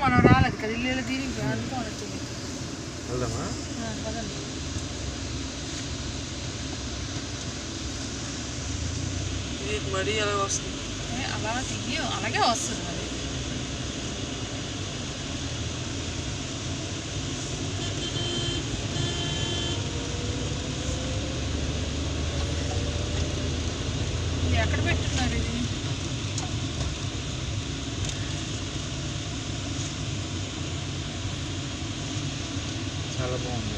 మనం రాలేదు కదా ఇల్లు దీనికి అనుకోని వచ్చింది. వెళ్దామా? మరీ అలా వస్తుంది. అలా తీయ అలాగే వస్తుంది మరి. ఎక్కడ పెట్టున్నారు ఇది? చాలా బాగుంది.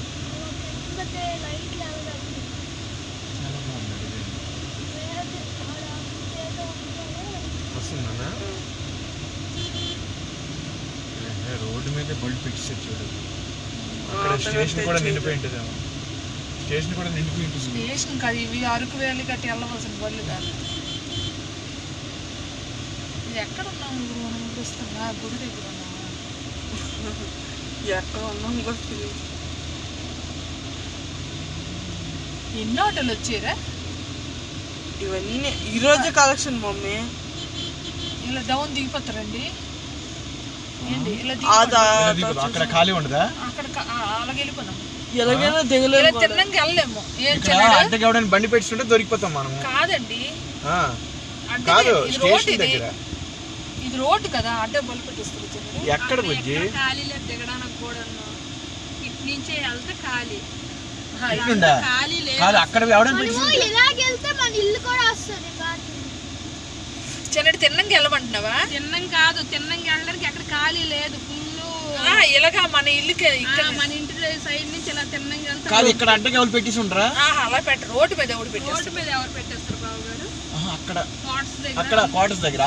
వస్తుందన్నా? రోడ్డు మీద బల్డ్ పెట్టేసారు చూడు. అక్కడ స్టేషన్ కూడా నిండిపోయి ఉంటుందేమో. స్టేషన్ కూడా నిండిపోయి ఉంటుంది. స్టేషన్ కాదు, ఇవి అరకు వ్యాలీ కట్టి వెళ్ళవలసిన బళ్ళు కాదు. ఇది ఎక్కడ ఉన్నాము మనం చూస్తున్నా? గుడి దగ్గర ఉన్నామా? ఎక్కడ ఉన్నాం బస్సు. ఎన్ని ఆటోలు వచ్చారా? ఇవన్నీ ఈరోజే కలెక్షన్ మమ్మీ. ఇలా డౌన్ దిగిపోతారండి ఏంటి? ఇలా అక్కడ ఖాళీ ఉండదా? అక్కడ అలాగే వెళ్ళిపోదాం. ఎలాగైనా దిగలేదు. తిన్నాక వెళ్ళలేము. అడ్డకి ఎవడైనా బండి పెట్టుకుంటే దొరికిపోతాం మనం. కాదండి, కాదు స్టేషన్ దగ్గర. ఇది రోడ్డు కదా, అడ్డ బల్లి పెట్టేస్తారు. ఎక్కడ బుజ్జి? ఖాళీ లేదు దిగడానికి కూడా. ఇటు నుంచే వెళ్తే ఖాళీ. ఖాళీ లేదు. అక్కడ ఎవడైనా చిన్నటి తిన్నంకి వెళ్ళమంటున్నావా? తిన్నం కాదు, తిన్నంకి వెళ్ళడానికి అక్కడ ఖాళీ లేదు. ఫుల్ ఇలాగా మన ఇల్లుకి మన ఇంటి సైడ్ నుంచి ఇలా తిన్నంకి వెళ్తే కాదు. ఇక్కడ అడ్డకి ఎవరు పెట్టేసి ఉంటారా? అలా పెట్టరు. రోడ్డు మీద ఎవరు పెట్టారు? రోడ్డు మీద ఎవరు పెట్టేస్తారు బాబు గారు? అక్కడ క్వార్టర్స్ దగ్గర, అక్కడ క్వార్టర్స్ దగ్గర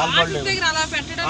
అలా పెట్టడం